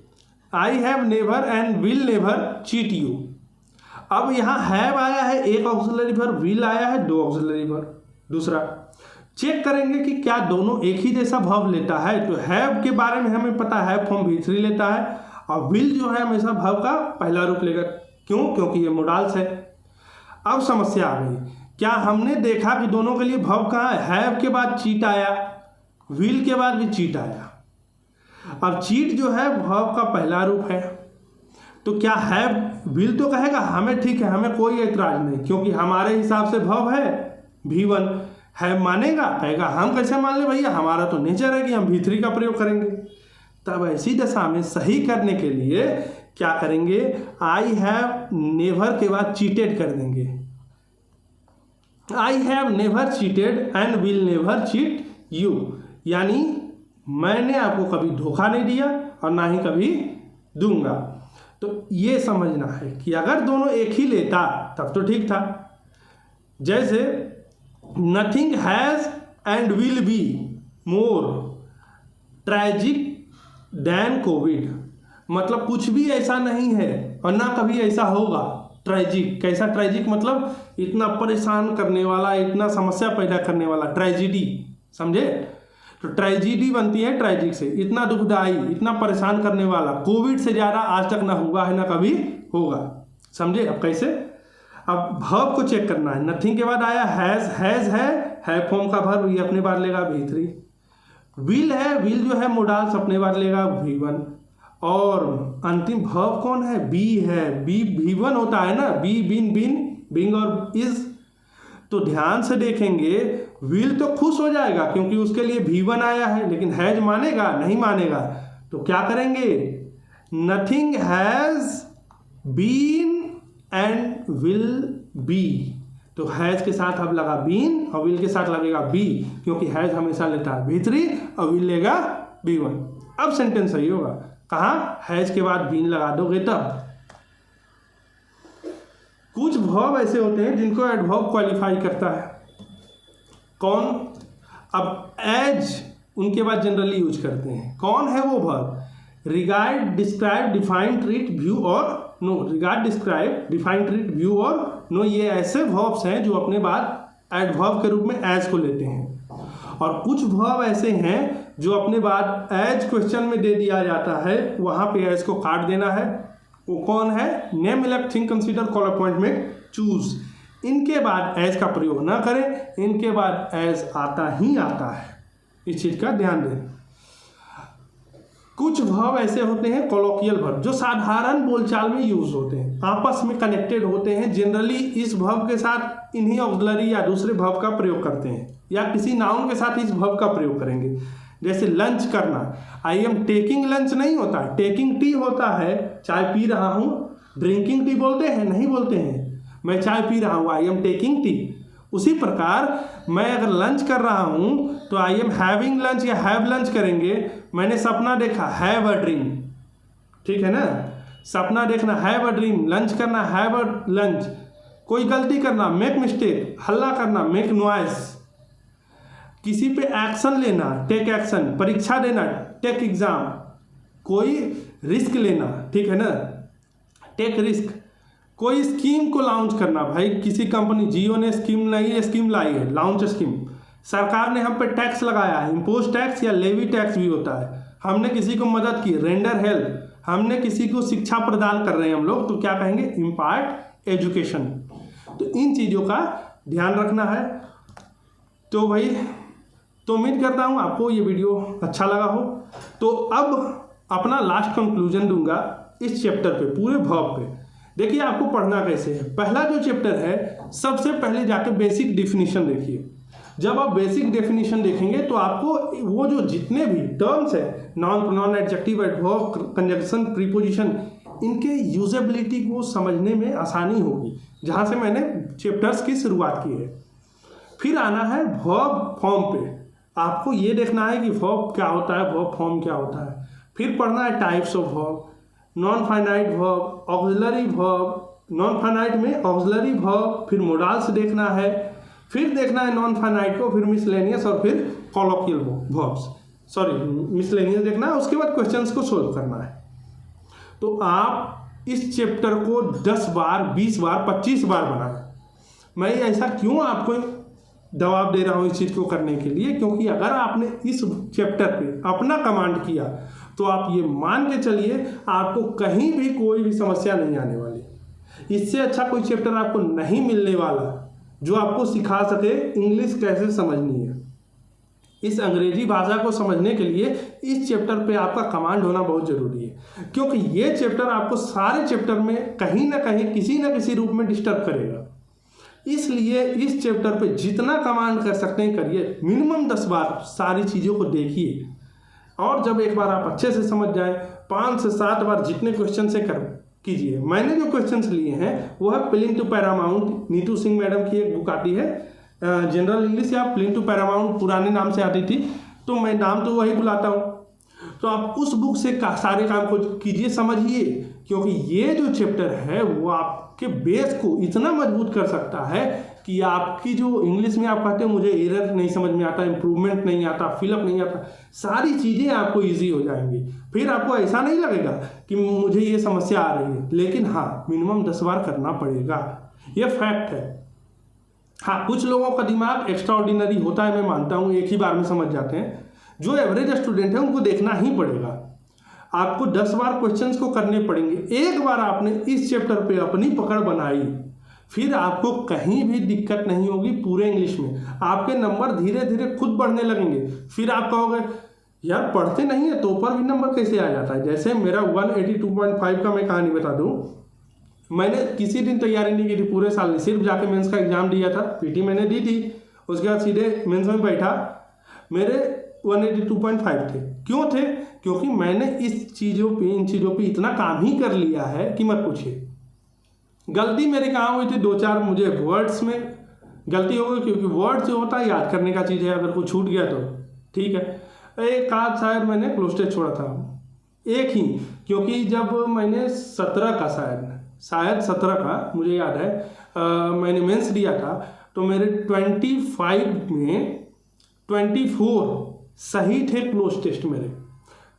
I have never and will never cheat you. अब यहाँ हैव आया है एक ऑक्सिलरी वर्ब, विल आया है दो ऑक्सिलरी वर्ब। दूसरा चेक करेंगे कि क्या दोनों एक ही जैसा वर्ब लेता है, तो हैव के बारे में हमें पता है फॉर्म V3 लेता है, और विल जो है हमेशा वर्ब का पहला रूप लेगा। क्यों? क्योंकि ये मोडाल्स है। अब समस्या आ गई, क्या हमने देखा कि दोनों के लिए वर्ब कहाँ है? हैव के बाद चीट आया, विल के बाद भी चीट आया। अब चीट जो है वर्ब का पहला रूप है, तो क्या हैव विल तो कहेगा हमें ठीक है, हमें कोई ऐतराज नहीं, क्योंकि हमारे हिसाब से वर्ब है V1। हैव मानेगा, कहेगा हम कैसे मान ले भैया, हमारा तो नेचर है कि हम V3 का प्रयोग करेंगे। तब ऐसी दशा में सही करने के लिए क्या करेंगे? आई हैव नेवर के बाद चीटेड कर देंगे। I have never cheated and will never cheat you, यानी मैंने आपको कभी धोखा नहीं दिया और ना ही कभी दूंगा। तो ये समझना है कि अगर दोनों एक ही लेता तब तो ठीक था। जैसे nothing has and will be more tragic than Covid, मतलब कुछ भी ऐसा नहीं है और ना कभी ऐसा होगा। ट्रैजिक, कैसा ट्रैजिक? मतलब इतना परेशान करने वाला, इतना समस्या पैदा करने वाला, ट्रेजिडी, समझे? तो ट्रेजिडी बनती है ट्रैजिक से, इतना दुखदाई, इतना परेशान करने वाला, कोविड से ज़्यादा आज तक ना हुआ है ना कभी होगा। समझे? अब कैसे? अब वर्ब को चेक करना है। नथिंग के बाद आया हैज़ है फॉर्म का वर्ब, ये अपने बाद लेगा V3। विल है, विल जो है मोडाल्स अपने बाद लेगा V1। और अंतिम वर्ब कौन है? बी है, बी V1 होता है ना, बी बीन बिंग और इज। तो ध्यान से देखेंगे, विल तो खुश हो जाएगा क्योंकि उसके लिए V1 आया है, लेकिन हैज मानेगा नहीं मानेगा। तो क्या करेंगे? Nothing has been and will be, तो हैज के साथ अब लगा बीन और विल के साथ लगेगा बी, क्योंकि हैज हमेशा लेता है V3 और विल लेगा V1। अब सेंटेंस सही होगा। कहाँ? हैज के बाद बीन लगा दोगे तब। कुछ वर्ब ऐसे होते हैं जिनको एडवर्ब क्वालिफाई करता है। कौन? अब एज उनके बाद जनरली यूज करते हैं। कौन है वो verb? Regard, describe, define, treat, view और know. Regard, describe, define, treat, view और नो, ये ऐसे वर्ब्स हैं जो अपने बाद एडवर्ब के रूप में एज को लेते हैं। और कुछ वर्ब ऐसे हैं जो अपने बाद एज क्वेश्चन में दे दिया जाता है, वहाँ पे एज को काट देना है। वो कौन है? Name, elect, think, consider, call, appointment, choose. इनके बाद एज का प्रयोग ना करें, इनके बाद एज आता ही आता है। इस चीज़ का ध्यान दें। कुछ वर्ब ऐसे होते हैं कॉलोकियल वर्ब, जो साधारण बोलचाल में यूज होते हैं, आपस में कनेक्टेड होते हैं। जनरली इस वर्ब के साथ इन्हीं ऑक्सिलरी या दूसरे वर्ब का प्रयोग करते हैं, या किसी नाउन के साथ इस वर्ब का प्रयोग करेंगे। जैसे लंच करना, आई एम टेकिंग लंच नहीं होता, टेकिंग टी होता है। चाय पी रहा हूँ, ड्रिंकिंग टी बोलते हैं? नहीं बोलते हैं। मैं चाय पी रहा हूँ, आई एम टेकिंग टी। उसी प्रकार मैं अगर लंच कर रहा हूँ तो आई एम हैविंग लंच या हैव लंच करेंगे। मैंने सपना देखा, हैव अ ड्रीम, ठीक है ना? सपना देखना, हैव अ ड्रीम। लंच करना, हैव अ लंच। कोई गलती करना, मेक मिस्टेक। हल्ला करना, मेक नॉइज। किसी पे एक्शन लेना, टेक एक्शन। परीक्षा देना, टेक एग्जाम। कोई रिस्क लेना, ठीक है ना, टेक रिस्क। कोई स्कीम को लॉन्च करना, भाई किसी कंपनी, जियो ने नई स्कीम लाई है, लॉन्च स्कीम। सरकार ने हम पे टैक्स लगाया है, इम्पोज टैक्स या लेवी टैक्स भी होता है। हमने किसी को मदद की, रेंडर हेल्प। हमने किसी को शिक्षा प्रदान कर रहे हैं हम लोग, तो क्या कहेंगे? Impart education. तो इन चीज़ों का ध्यान रखना है। तो भाई, तो उम्मीद करता हूँ आपको ये वीडियो अच्छा लगा हो। तो अब अपना लास्ट कंक्लूजन दूंगा इस चैप्टर पे, पूरे वर्ब पे। देखिए आपको पढ़ना कैसे है। पहला जो चैप्टर है, सबसे पहले जाके बेसिक डेफिनेशन देखिए। जब आप बेसिक डेफिनेशन देखेंगे तो आपको वो जो जितने भी टर्म्स है, noun, pronoun, adjective, adverb, conjunction, preposition, इनके यूजेबिलिटी को समझने में आसानी होगी, जहाँ से मैंने चैप्टर्स की शुरुआत की है। फिर आना है वर्ब फॉर्म पे। आपको ये देखना है कि वर्ब क्या होता है, वर्ब फॉर्म क्या होता है। फिर पढ़ना है types of verb, non finite verb, auxiliary verb, non finite में ऑक्सिलरी वर्ब, फिर मोडाल्स देखना है, फिर देखना है नॉन फाइनाइट को, फिर मिसलेनियस और फिर कॉलोकियल वर्ब्स, मिसलेनियस देखना है। उसके बाद क्वेश्चंस को सोल्व करना है। तो आप इस चैप्टर को 10 बार, 20 बार, 25 बार बनाएं। मैं ऐसा क्यों आपको दबाव दे रहा हूँ इस चीज़ को करने के लिए, क्योंकि अगर आपने इस चैप्टर पे अपना कमांड किया तो आप ये मान के चलिए आपको कहीं भी कोई भी समस्या नहीं आने वाली। इससे अच्छा कोई चैप्टर आपको नहीं मिलने वाला जो आपको सिखा सके इंग्लिश कैसे समझनी है। इस अंग्रेजी भाषा को समझने के लिए इस चैप्टर पे आपका कमांड होना बहुत ज़रूरी है, क्योंकि ये चैप्टर आपको सारे चैप्टर में कहीं ना कहीं किसी न किसी रूप में डिस्टर्ब करेगा। इसलिए इस चैप्टर पे जितना कमांड कर सकते हैं करिए। मिनिमम 10 बार सारी चीज़ों को देखिए, और जब एक बार आप अच्छे से समझ जाए 5 से 7 बार जितने क्वेश्चन से कर कीजिए। मैंने जो क्वेश्चंस लिए हैं वो है plain to paramount, Neetu Singh madam की एक बुक आती है जनरल इंग्लिश, या प्लेन टू पैरामाउंट पुराने नाम से आती थी, तो मैं नाम तो वही बुलाता हूँ। तो आप उस बुक से सारे काम को कीजिए, समझिए, क्योंकि ये जो चैप्टर है वो आपके बेस को इतना मजबूत कर सकता है कि आपकी जो इंग्लिश में आप कहते हो मुझे एरर नहीं समझ में आता, इम्प्रूवमेंट नहीं आता, फिलअप नहीं आता, सारी चीज़ें आपको ईजी हो जाएंगी। फिर आपको ऐसा नहीं लगेगा कि मुझे ये समस्या आ रही है, लेकिन हाँ मिनिमम 10 बार करना पड़ेगा, ये फैक्ट है। हाँ, कुछ लोगों का दिमाग एक्स्ट्रा ऑर्डिनरी होता है, मैं मानता हूँ, एक ही बार में समझ जाते हैं। जो एवरेज स्टूडेंट है उनको देखना ही पड़ेगा। आपको 10 बार क्वेश्चंस को करने पड़ेंगे। एक बार आपने इस चैप्टर पे अपनी पकड़ बनाई, फिर आपको कहीं भी दिक्कत नहीं होगी। पूरे इंग्लिश में आपके नंबर धीरे धीरे खुद बढ़ने लगेंगे। फिर आप कहोगे यार पढ़ते नहीं है तो ऊपर भी नंबर कैसे आ जाता है। जैसे मेरा 182.5 का मैं कहानी बता दूँ, मैंने किसी दिन तैयारी नहीं की थी पूरे साल में, सिर्फ जाके मेंस का एग्जाम दिया था, पीटी मैंने दी थी, उसके बाद सीधे मेंस में बैठा, मेरे 182.5 थे। क्यों थे? क्योंकि मैंने इन चीज़ों पे इतना काम ही कर लिया है कि मत पूछिए। गलती मेरे कहाँ हुई थी, 2-4 मुझे वर्ड्स में गलती हो गई, क्योंकि वर्ड जो होता है याद करने का चीज़ है, अगर कुछ छूट गया तो ठीक है। एक आध शायद मैंने क्लोस्टेज छोड़ा था, एक ही, क्योंकि जब मैंने 17 का शायद 17 का मुझे याद है मैंने मेंस दिया था, तो मेरे 25 में 24 सही थे क्लोज टेस्ट मेरे।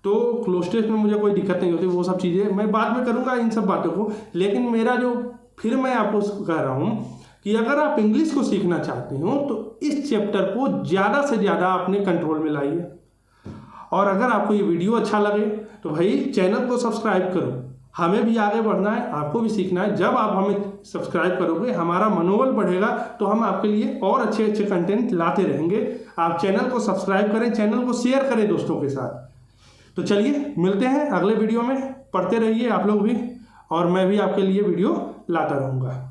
तो क्लोज टेस्ट में मुझे कोई दिक्कत नहीं होती, वो सब चीज़ें मैं बाद में करूँगा इन सब बातों को। लेकिन मेरा जो फिर मैं आपको कह रहा हूँ कि अगर आप इंग्लिश को सीखना चाहते हो तो इस चैप्टर को ज़्यादा से ज़्यादा अपने कंट्रोल में लाइए। और अगर आपको ये वीडियो अच्छा लगे तो भाई चैनल को सब्सक्राइब करो, हमें भी आगे बढ़ना है, आपको भी सीखना है। जब आप हमें सब्सक्राइब करोगे हमारा मनोबल बढ़ेगा, तो हम आपके लिए और अच्छे अच्छे कंटेंट लाते रहेंगे। आप चैनल को सब्सक्राइब करें, चैनल को शेयर करें दोस्तों के साथ। तो चलिए मिलते हैं अगले वीडियो में, पढ़ते रहिए आप लोग भी, और मैं भी आपके लिए वीडियो लाता रहूँगा।